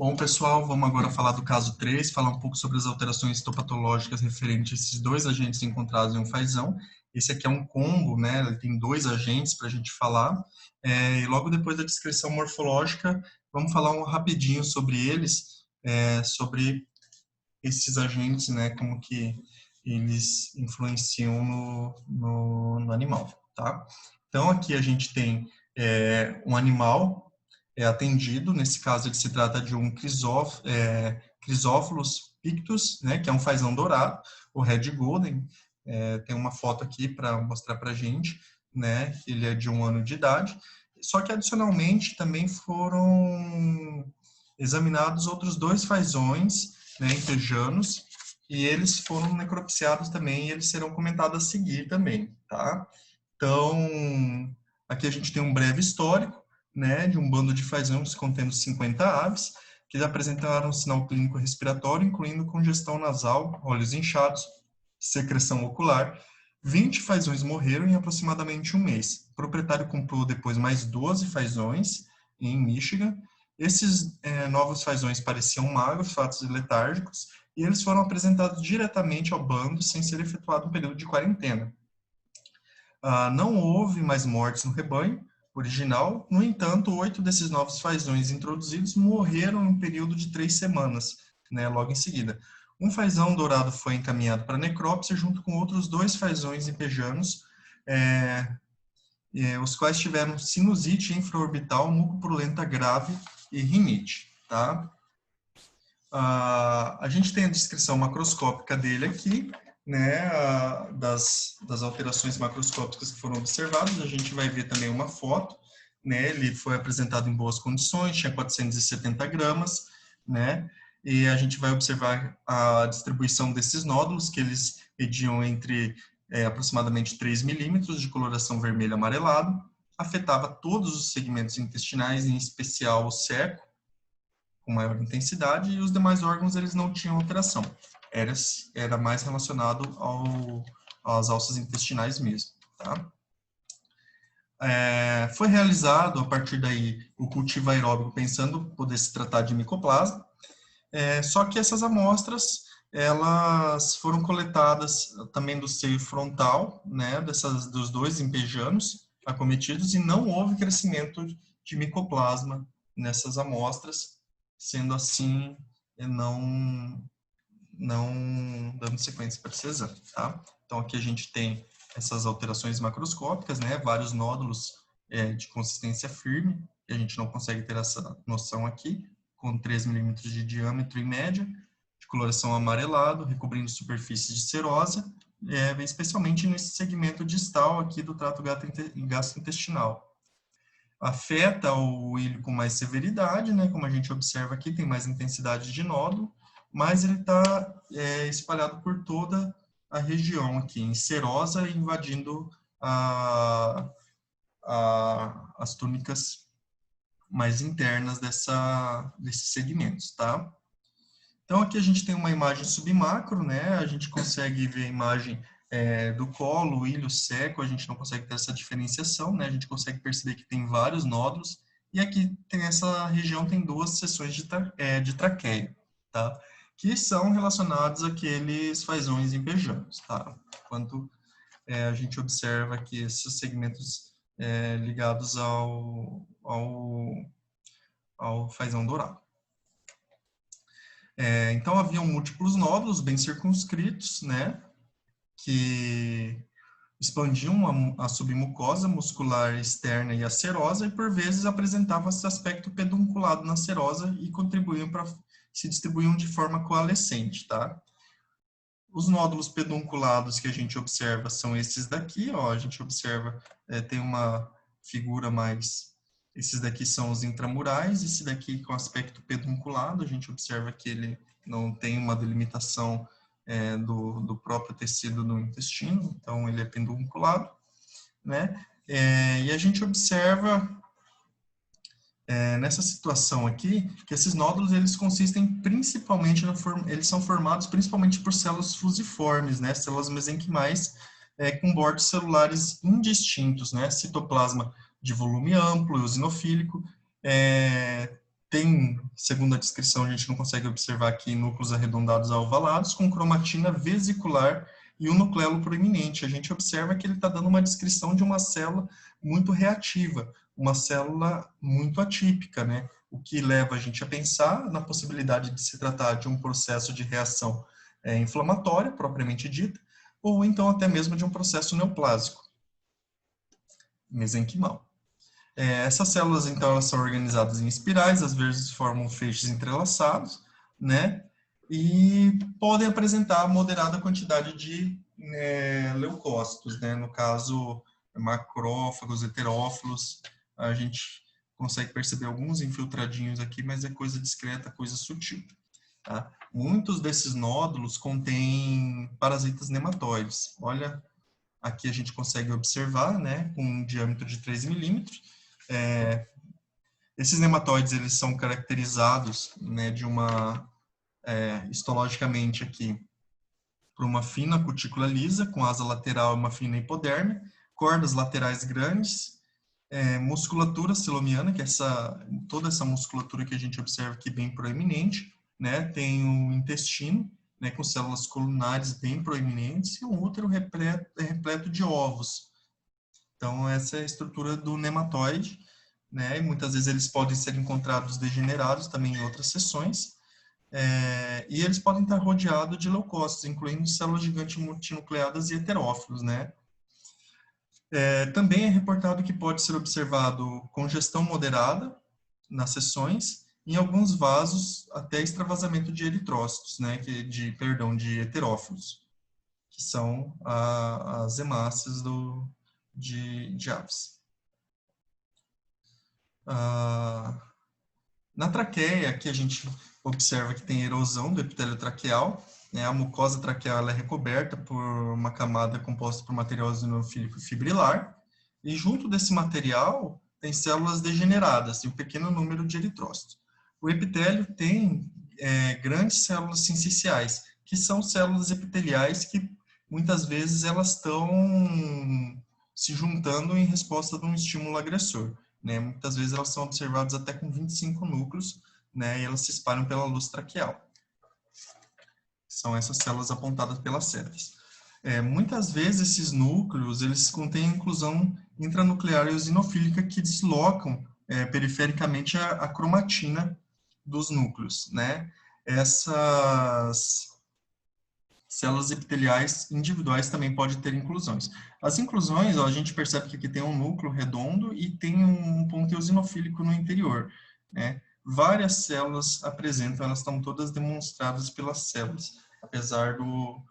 Bom, pessoal, vamos agora falar do caso 3, falar um pouco sobre as alterações histopatológicas referentes a esses dois agentes encontrados em um fazão. Esse aqui é um combo, né? Ele tem dois agentes para a gente falar. E logo depois da descrição morfológica, vamos falar rapidinho sobre eles, sobre esses agentes, né? Como que eles influenciam no animal, tá? Então, aqui a gente tem um animal atendido. Nesse caso, ele se trata de um Chrysopholos pictus, né, que é um fazão dourado, o Red Golden. Tem uma foto aqui para mostrar para a gente, né, ele é de 1 ano de idade. Só que, adicionalmente, também foram examinados outros dois fazões, né, empejanos, e eles foram necropsiados também, e eles serão comentados a seguir também, tá? Então, aqui a gente tem um breve histórico, né, de um bando de fazões contendo 50 aves, que apresentaram sinal clínico respiratório, incluindo congestão nasal, olhos inchados, secreção ocular. 20 fazões morreram em aproximadamente um mês. O proprietário comprou depois mais 12 fazões em Michigan. Esses novos fazões pareciam magros, fatos e letárgicos, e eles foram apresentados diretamente ao bando sem ser efetuado um período de quarentena. Não houve mais mortes no rebanho original. No entanto, 8 desses novos fazões introduzidos morreram em um período de 3 semanas, né, logo em seguida. Um fazão dourado foi encaminhado para necrópsia junto com outros 2 fazões impejanos, os quais tiveram sinusite infraorbital, mucopurulenta grave e rinite. Tá? A gente tem a descrição macroscópica dele aqui, né, das alterações macroscópicas que foram observadas. A gente vai ver também uma foto, né, ele foi apresentado em boas condições, tinha 470 gramas, né, e a gente vai observar a distribuição desses nódulos, que eles mediam entre aproximadamente 3 milímetros de coloração vermelho amarelado, afetava todos os segmentos intestinais, em especial o seco, com maior intensidade, e os demais órgãos eles não tinham alteração. Era mais relacionado às alças intestinais mesmo. Tá? Foi realizado, a partir daí, o cultivo aeróbico, pensando poder se tratar de micoplasma, só que essas amostras, elas foram coletadas também do seio frontal, né, dos 2 empejanos acometidos, e não houve crescimento de micoplasma nessas amostras, sendo assim, não dando sequência para esse exame, tá? Então, aqui a gente tem essas alterações macroscópicas, né? Vários nódulos de consistência firme, que a gente não consegue ter essa noção aqui, com 3 milímetros de diâmetro em média, de coloração amarelado, recobrindo superfície de serosa, especialmente nesse segmento distal aqui do trato gastrointestinal. Afeta o ilho com mais severidade, né? Como a gente observa aqui, tem mais intensidade de nódulo, mas ele está espalhado por toda a região aqui, em serosa, invadindo as túnicas mais internas desses segmentos, tá? Então, aqui a gente tem uma imagem submacro, né? A gente consegue ver a imagem do colo, ilho seco, a gente não consegue ter essa diferenciação, né? A gente consegue perceber que tem vários nódulos, e aqui tem essa região, tem 2 seções de traqueia, tá? Que são relacionados àqueles fazões empejanos, tá? Enquanto a gente observa aqui esses segmentos ligados ao fazão dourado. Então, haviam múltiplos nódulos bem circunscritos, né, que expandiam a submucosa muscular externa e a serosa, e por vezes apresentavam esse aspecto pedunculado na serosa e se distribuíam de forma coalescente, tá? Os nódulos pedunculados que a gente observa são esses daqui, ó, a gente observa, tem uma figura mais... Esses daqui são os intramurais, esse daqui com aspecto pedunculado, a gente observa que ele não tem uma delimitação do próprio tecido do intestino, então ele é pedunculado, né? E a gente observa nessa situação aqui, que esses nódulos, eles consistem principalmente, eles são formados principalmente por células fusiformes, né? Células mesenquimais com bordos celulares indistintos, né? Citoplasma de volume amplo, eosinofílico, tem, segundo a descrição, a gente não consegue observar aqui núcleos arredondados a ovalados, com cromatina vesicular e um nucleolo proeminente. A gente observa que ele está dando uma descrição de uma célula muito reativa, uma célula muito atípica, né? O que leva a gente a pensar na possibilidade de se tratar de um processo de reação inflamatória, propriamente dita, ou então até mesmo de um processo neoplásico, mesenquimal. Essas células, então, elas são organizadas em espirais, às vezes formam feixes entrelaçados, né? E podem apresentar moderada quantidade de leucócitos, né? No caso, macrófagos, heterófilos, a gente consegue perceber alguns infiltradinhos aqui, mas é coisa discreta, coisa sutil. Tá? Muitos desses nódulos contêm parasitas nematóides. Olha, aqui a gente consegue observar, né, com um diâmetro de 3 milímetros. Esses nematóides, eles são caracterizados, né, de uma, histologicamente aqui, por uma fina cutícula lisa, com asa lateral e uma fina hipoderme, cordas laterais grandes, musculatura celomiana, que é toda essa musculatura que a gente observa aqui bem proeminente, né, tem o intestino, né, com células colunares bem proeminentes, e um útero repleto de ovos. Então, essa é a estrutura do nematóide, né, e muitas vezes eles podem ser encontrados degenerados também em outras seções, e eles podem estar rodeados de leucócitos, incluindo células gigantes multinucleadas e heterófilos, né. Também é reportado que pode ser observado congestão moderada nas seções, em alguns vasos até extravasamento de eritrócitos, né, de heterófilos, que são as hemácias de aves. Na traqueia, aqui a gente observa que tem erosão do epitélio traqueal, né, a mucosa traqueal ela é recoberta por uma camada composta por material eosinofílico fibrilar, e junto desse material tem células degeneradas e um pequeno número de eritrócitos. O epitélio tem grandes células sinciciais, que são células epiteliais que muitas vezes elas estão se juntando em resposta a um estímulo agressor, né? Muitas vezes elas são observadas até com 25 núcleos, né? E elas se espalham pela luz traqueal. São essas células apontadas pelas setas. Muitas vezes esses núcleos eles contêm inclusão intranuclear eosinofílica que deslocam perifericamente a cromatina dos núcleos, né? Essas células epiteliais individuais também podem ter inclusões. As inclusões, ó, a gente percebe que aqui tem um núcleo redondo e tem um ponto eosinofílico no interior, né? Várias células apresentam, elas estão todas demonstradas pelas células, apesar do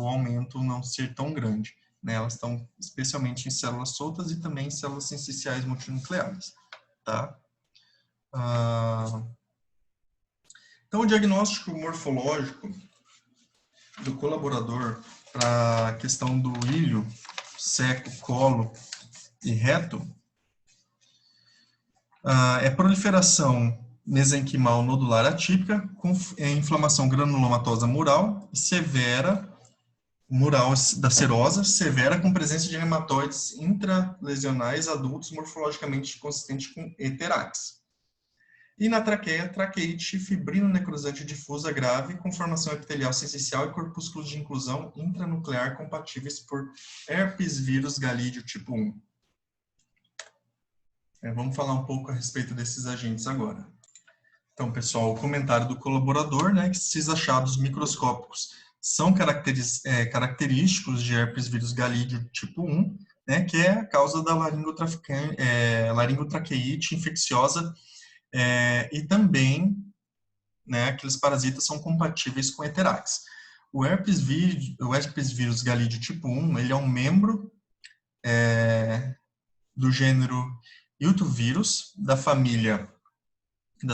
aumento não ser tão grande, né? Elas estão especialmente em células soltas e também em células sinciciais multinucleadas, tá? Então, o diagnóstico morfológico do colaborador para a questão do ilho, seco, colo e reto é proliferação mesenquimal nodular atípica com inflamação granulomatosa mural e severa, mural da serosa, severa com presença de nematóides intralesionais adultos morfologicamente consistentes com Heterax. E na traqueia, traqueite fibrino-necrosante difusa grave, com formação epitelial sensicial e corpúsculos de inclusão intranuclear compatíveis por herpes vírus galídeo tipo 1. Vamos falar um pouco a respeito desses agentes agora. Então, pessoal, o comentário do colaborador, né, que esses achados microscópicos são característicos de herpes vírus galídeo tipo 1, né, que é a causa da laringotraqueite infecciosa, e também, né, aqueles parasitas são compatíveis com Heterax. O herpes vírus galídeo tipo 1, ele é um membro do gênero Yltuvírus, da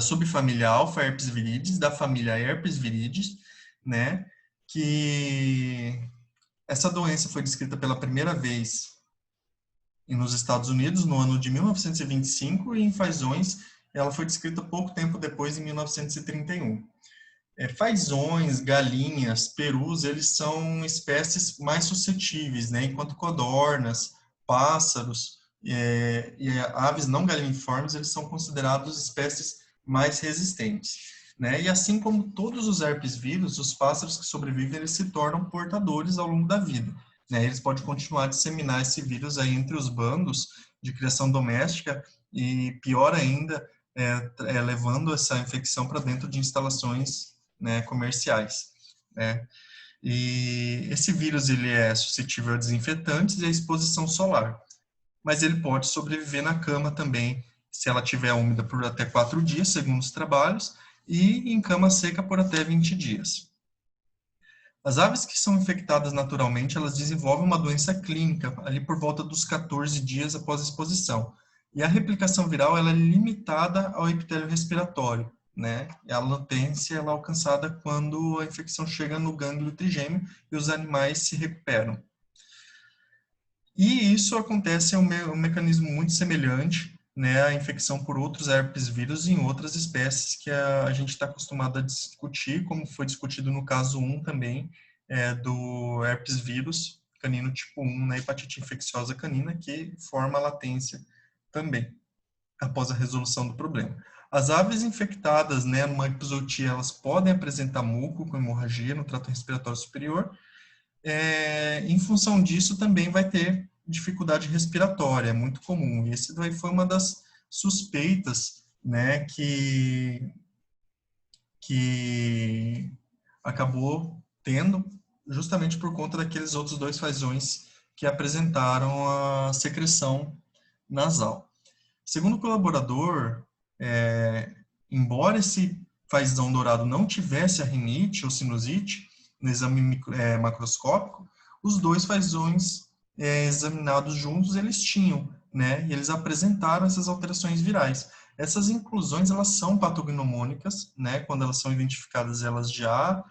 subfamília Alpha herpes viridis, da família Herpes viridis, né, que essa doença foi descrita pela primeira vez nos Estados Unidos no ano de 1925 e em fazões ela foi descrita pouco tempo depois, em 1931. Fazões, galinhas, perus, eles são espécies mais suscetíveis, né, enquanto codornas, pássaros e aves não galiniformes, eles são considerados espécies mais resistentes, né? E assim como todos os herpes vírus, os pássaros que sobrevivem, eles se tornam portadores ao longo da vida, né? Eles podem continuar a disseminar esse vírus aí entre os bandos de criação doméstica e, pior ainda, levando essa infecção para dentro de instalações, né, comerciais, né? E esse vírus ele é suscetível a desinfetantes e à exposição solar, mas ele pode sobreviver na cama também, se ela estiver úmida por até 4 dias, segundo os trabalhos, e em cama seca por até 20 dias. As aves que são infectadas naturalmente, elas desenvolvem uma doença clínica ali por volta dos 14 dias após a exposição. E a replicação viral ela é limitada ao epitélio respiratório, né? E a latência ela é alcançada quando a infecção chega no gânglio trigêmeo e os animais se recuperam. E isso acontece um mecanismo muito semelhante, né, à infecção por outros herpes vírus em outras espécies que a gente está acostumado a discutir, como foi discutido no caso 1 também, do herpes vírus canino tipo 1, na hepatite infecciosa canina, que forma a latência também, após a resolução do problema. As aves infectadas, né, numa epizootia, elas podem apresentar muco com hemorragia no trato respiratório superior. Em função disso, também vai ter dificuldade respiratória, é muito comum. E esse daí foi uma das suspeitas, né, que acabou tendo, justamente por conta daqueles outros 2 fazões que apresentaram a secreção nasal. Segundo o colaborador, embora esse fazão dourado não tivesse a rinite ou sinusite, no exame macroscópico, os 2 fazões examinados juntos, eles tinham, né? E eles apresentaram essas alterações virais. Essas inclusões, elas são patognomônicas, né? Quando elas são identificadas, elas já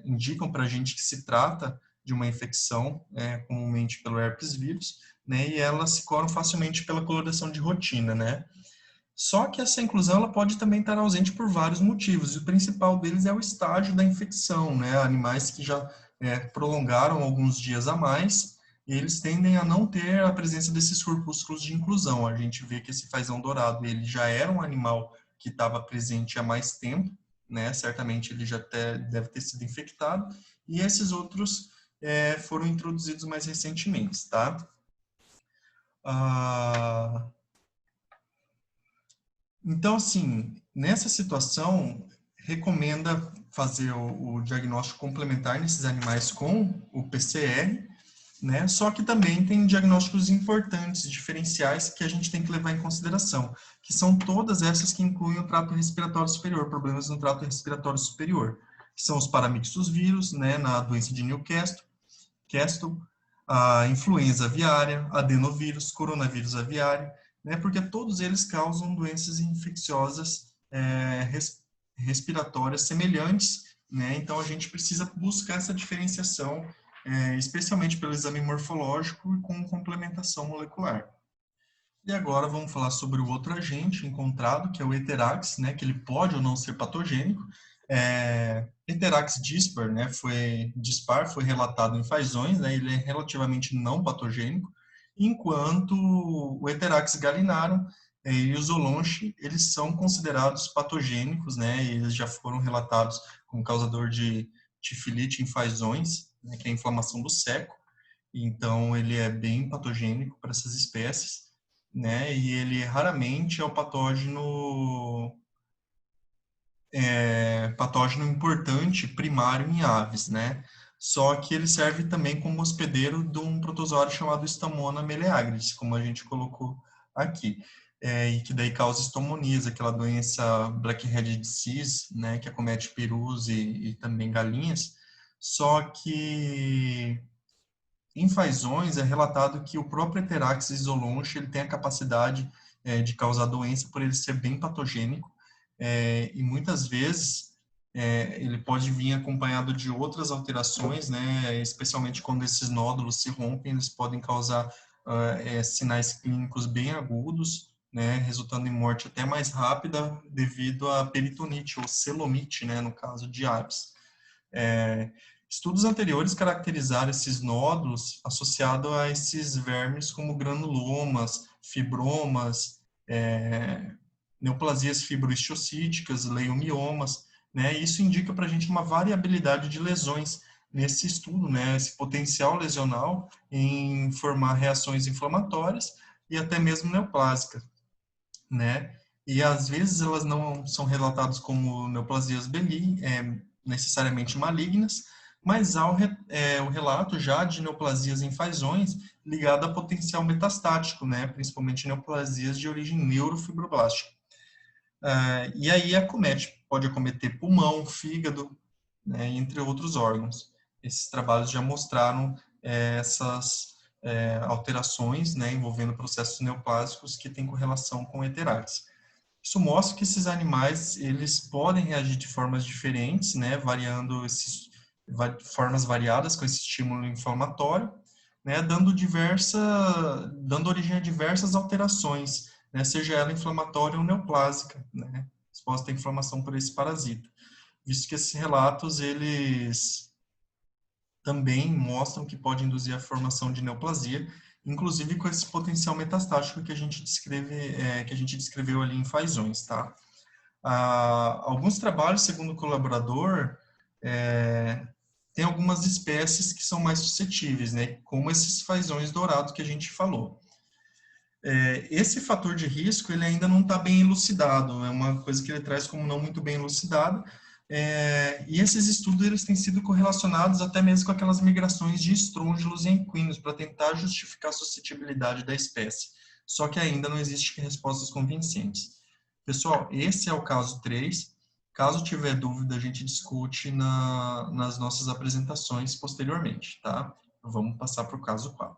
indicam para a gente que se trata de uma infecção, comumente pelo herpes vírus, né? E elas se coram facilmente pela coloração de rotina, né? Só que essa inclusão ela pode também estar ausente por vários motivos, e o principal deles é o estágio da infecção, né? Animais que já prolongaram alguns dias a mais, eles tendem a não ter a presença desses corpúsculos de inclusão. A gente vê que esse fazão dourado, ele já era um animal que estava presente há mais tempo, né? Certamente ele já deve ter sido infectado, e esses outros foram introduzidos mais recentemente, tá? Então, assim, nessa situação, recomenda fazer o diagnóstico complementar nesses animais com o PCR, né? Só que também tem diagnósticos importantes, diferenciais, que a gente tem que levar em consideração, que são todas essas que incluem o trato respiratório superior, problemas no trato respiratório superior, que são os paramyxus vírus, né, na doença de Newcastle, a influenza aviária, adenovírus, coronavírus aviário, né, porque todos eles causam doenças infecciosas respiratórias semelhantes, né, então a gente precisa buscar essa diferenciação, especialmente pelo exame morfológico e com complementação molecular. E agora vamos falar sobre o outro agente encontrado, que é o Etherax, né, que ele pode ou não ser patogênico. Etherax dispar, né, foi relatado em fazões, né, ele é relativamente não patogênico, enquanto o Etherax gallinarum e o zoonche, eles são considerados patogênicos, né, e eles já foram relatados como causador de tifilite em fazões, né, que é a inflamação do seco. Então, ele é bem patogênico para essas espécies, né? E ele raramente é o patógeno importante primário em aves, né? Só que ele serve também como hospedeiro de um protozoário chamado Stamona meleagris, como a gente colocou aqui. E que daí causa estomonias, aquela doença blackhead disease, né, que acomete perus e também galinhas. Só que em fazões é relatado que o próprio Etherax zoonche ele tem a capacidade de causar doença por ele ser bem patogênico, e muitas vezes ele pode vir acompanhado de outras alterações, né, especialmente quando esses nódulos se rompem, eles podem causar sinais clínicos bem agudos, né, resultando em morte até mais rápida devido à peritonite ou celomite, né, no caso de aves. Estudos anteriores caracterizaram esses nódulos associados a esses vermes como granulomas, fibromas, neoplasias fibrohistiocytíticas, leiomiomas, né? Isso indica para a gente uma variabilidade de lesões nesse estudo, né? Esse potencial lesional em formar reações inflamatórias e até mesmo neoplásicas, né? E às vezes elas não são relatadas como neoplasias necessariamente malignas, mas há o relato já de neoplasias em fazões ligada a potencial metastático, né? Principalmente neoplasias de origem neurofibroblástica. E aí pode acometer pulmão, fígado, né, entre outros órgãos. Esses trabalhos já mostraram essas alterações, né, envolvendo processos neoplásicos que têm correlação com heterátis. Isso mostra que esses animais eles podem reagir de formas diferentes, né, formas variadas com esse estímulo inflamatório, né, dando origem a diversas alterações, né, seja ela inflamatória ou neoplásica, né, exposta à inflamação por esse parasita. Visto que esses relatos eles também mostram que pode induzir a formação de neoplasia, inclusive com esse potencial metastático que a gente descreveu ali em fazões, tá? Alguns trabalhos, segundo o colaborador, tem algumas espécies que são mais suscetíveis, né? Como esses fazões dourados que a gente falou. Esse fator de risco, ele ainda não está bem elucidado, é uma coisa que ele traz como não muito bem elucidada, e esses estudos eles têm sido correlacionados até mesmo com aquelas migrações de estrôngilos e equinos para tentar justificar a suscetibilidade da espécie. Só que ainda não existem respostas convincentes. Pessoal, esse é o caso 3. Caso tiver dúvida, a gente discute nas nossas apresentações posteriormente, tá? Vamos passar para o caso 4.